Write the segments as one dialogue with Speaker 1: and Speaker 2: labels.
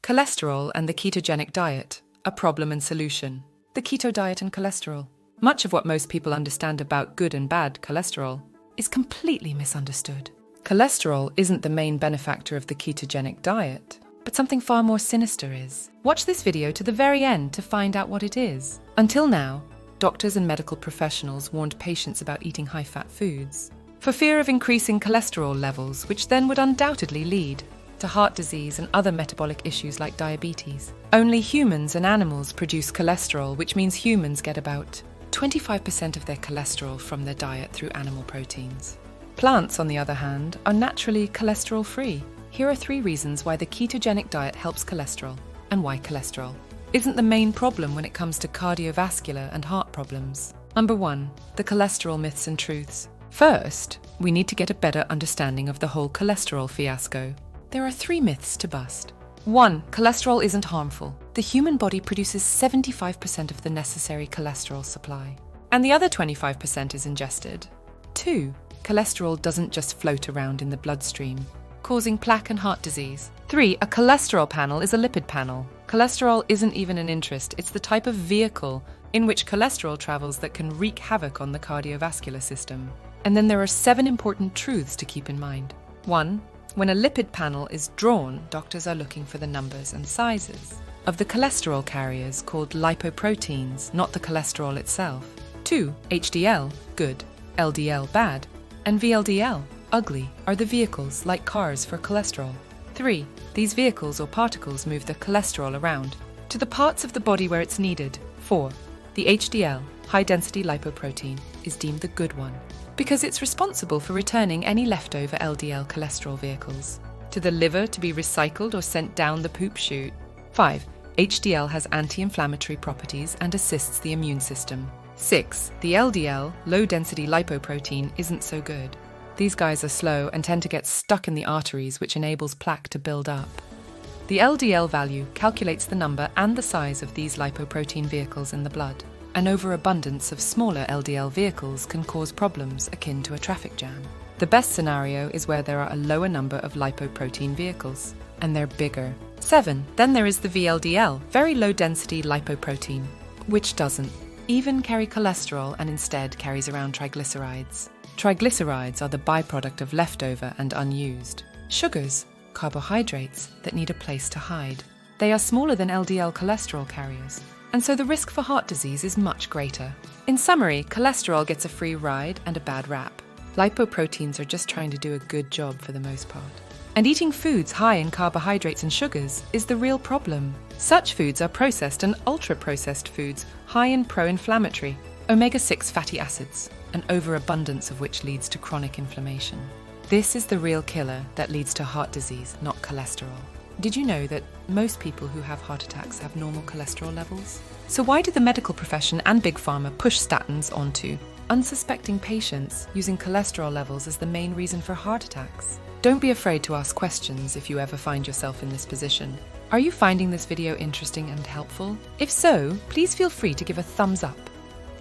Speaker 1: Cholesterol and the ketogenic diet, a problem and solution. The keto diet and cholesterol. Much of what most people understand about good and bad cholesterol is completely misunderstood. Cholesterol isn't the main benefactor of the ketogenic diet, but something far more sinister is. Watch this video to the very end to find out what it is. Until now, doctors and medical professionals warned patients about eating high-fat foods for fear of increasing cholesterol levels, which then would undoubtedly lead to heart disease and other metabolic issues like diabetes. Only humans and animals produce cholesterol, which means humans get about 25% of their cholesterol from their diet through animal proteins. Plants, on the other hand, are naturally cholesterol-free. Here are 3 reasons why the ketogenic diet helps cholesterol, and why cholesterol isn't the main problem when it comes to cardiovascular and heart problems. Number 1, the cholesterol myths and truths. First, we need to get a better understanding of the whole cholesterol fiasco. There are 3 myths to bust. 1. Cholesterol isn't harmful. The human body produces 75% of the necessary cholesterol supply, and the other 25% is ingested. 2. Cholesterol doesn't just float around in the bloodstream, causing plaque and heart disease. 3. A cholesterol panel is a lipid panel. Cholesterol isn't even an interest, it's the type of vehicle in which cholesterol travels that can wreak havoc on the cardiovascular system. And then there are 7 important truths to keep in mind. 1. When a lipid panel is drawn, doctors are looking for the numbers and sizes of the cholesterol carriers called lipoproteins, not the cholesterol itself. 2. HDL, good, LDL, bad, and VLDL, ugly, are the vehicles, like cars, for cholesterol. 3. These vehicles or particles move the cholesterol around to the parts of the body where it's needed. 4. The HDL, high-density lipoprotein, is deemed the good one, because it's responsible for returning any leftover LDL cholesterol vehicles to the liver to be recycled or sent down the poop chute. 5. HDL has anti-inflammatory properties and assists the immune system. 6. The LDL, low-density lipoprotein, isn't so good. These guys are slow and tend to get stuck in the arteries, which enables plaque to build up. The LDL value calculates the number and the size of these lipoprotein vehicles in the blood. An overabundance of smaller LDL vehicles can cause problems akin to a traffic jam. The best scenario is where there are a lower number of lipoprotein vehicles, and they're bigger. 7. Then there is the VLDL, very low-density lipoprotein, which doesn't even carry cholesterol and instead carries around triglycerides. Triglycerides are the byproduct of leftover and unused sugars, carbohydrates that need a place to hide. They are smaller than LDL cholesterol carriers, and so the risk for heart disease is much greater. In summary, cholesterol gets a free ride and a bad rap. Lipoproteins are just trying to do a good job for the most part. And eating foods high in carbohydrates and sugars is the real problem. Such foods are processed and ultra-processed foods high in pro-inflammatory, omega-6 fatty acids, an overabundance of which leads to chronic inflammation. This is the real killer that leads to heart disease, not cholesterol. Did you know that most people who have heart attacks have normal cholesterol levels? So why do the medical profession and Big Pharma push statins onto unsuspecting patients using cholesterol levels as the main reason for heart attacks? Don't be afraid to ask questions if you ever find yourself in this position. Are you finding this video interesting and helpful? If so, please feel free to give a thumbs up,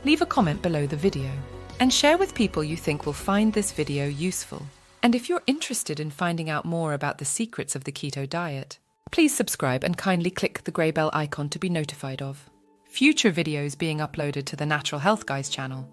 Speaker 1: leave a comment below the video, and share with people you think will find this video useful. And if you're interested in finding out more about the secrets of the keto diet, please subscribe and kindly click the grey bell icon to be notified of future videos being uploaded to the Natural Health Guys channel.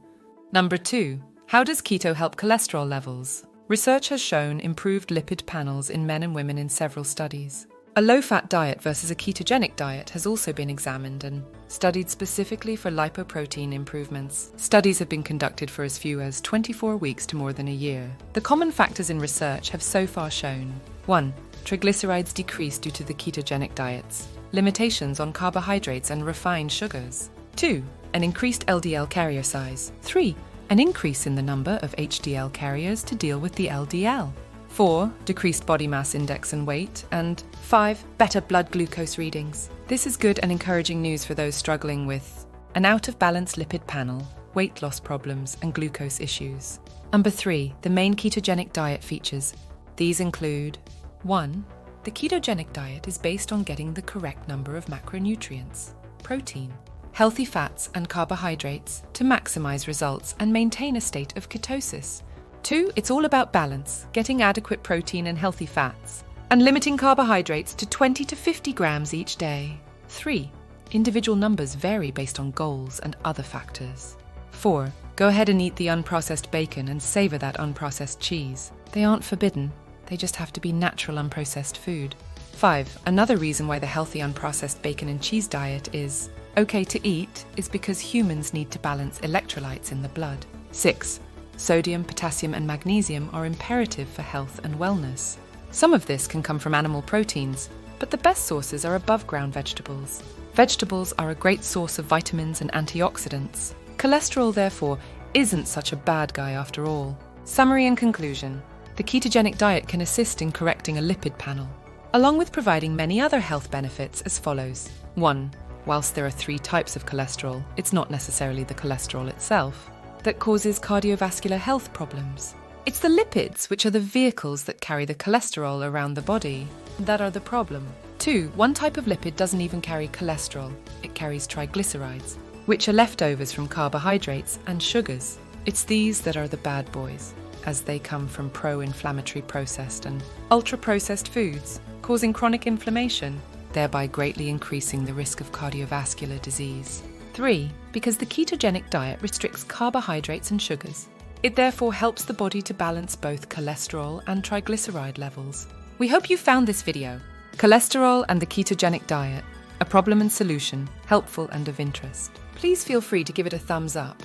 Speaker 1: Number 2. How does keto help cholesterol levels? Research has shown improved lipid panels in men and women in several studies. A low-fat diet versus a ketogenic diet has also been examined and studied specifically for lipoprotein improvements. Studies have been conducted for as few as 24 weeks to more than a year. The common factors in research have so far shown: 1. Triglycerides decrease due to the ketogenic diets, limitations on carbohydrates and refined sugars. 2. An increased LDL carrier size. 3. An increase in the number of HDL carriers to deal with the LDL. 4. Decreased body mass index and weight. And 5. Better blood glucose readings. This is good and encouraging news for those struggling with an out-of-balance lipid panel, weight loss problems, and glucose issues. Number 3. The main ketogenic diet features. These include: 1. The ketogenic diet is based on getting the correct number of macronutrients, protein, healthy fats, and carbohydrates to maximize results and maintain a state of ketosis. 2. It's all about balance, getting adequate protein and healthy fats, and limiting carbohydrates to 20 to 50 grams each day. 3. Individual numbers vary based on goals and other factors. 4. Go ahead and eat the unprocessed bacon and savor that unprocessed cheese. They aren't forbidden, they just have to be natural unprocessed food. 5. Another reason why the healthy unprocessed bacon and cheese diet is okay to eat is because humans need to balance electrolytes in the blood. 6. Sodium, potassium, and magnesium are imperative for health and wellness. Some of this can come from animal proteins, but the best sources are above-ground vegetables. Vegetables are a great source of vitamins and antioxidants. Cholesterol, therefore, isn't such a bad guy after all. Summary and conclusion. The ketogenic diet can assist in correcting a lipid panel, along with providing many other health benefits as follows. 1. Whilst there are 3 types of cholesterol, it's not necessarily the cholesterol itself that causes cardiovascular health problems. It's the lipids, which are the vehicles that carry the cholesterol around the body, that are the problem. 2. One type of lipid doesn't even carry cholesterol. It carries triglycerides, which are leftovers from carbohydrates and sugars. It's these that are the bad boys, as they come from pro-inflammatory processed and ultra-processed foods, causing chronic inflammation, thereby greatly increasing the risk of cardiovascular disease. 3. Because the ketogenic diet restricts carbohydrates and sugars. It therefore helps the body to balance both cholesterol and triglyceride levels. We hope you found this video, Cholesterol and the Ketogenic Diet, a problem and solution, helpful and of interest. Please feel free to give it a thumbs up,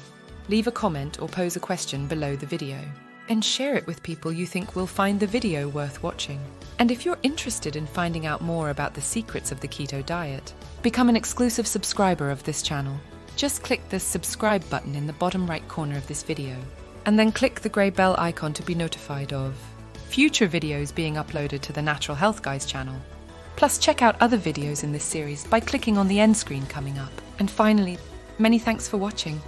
Speaker 1: leave a comment or pose a question below the video, and share it with people you think will find the video worth watching. And if you're interested in finding out more about the secrets of the keto diet, become an exclusive subscriber of this channel. Just click the subscribe button in the bottom right corner of this video, and then click the grey bell icon to be notified of future videos being uploaded to the Natural Health Guys channel. Plus, check out other videos in this series by clicking on the end screen coming up. And finally, many thanks for watching.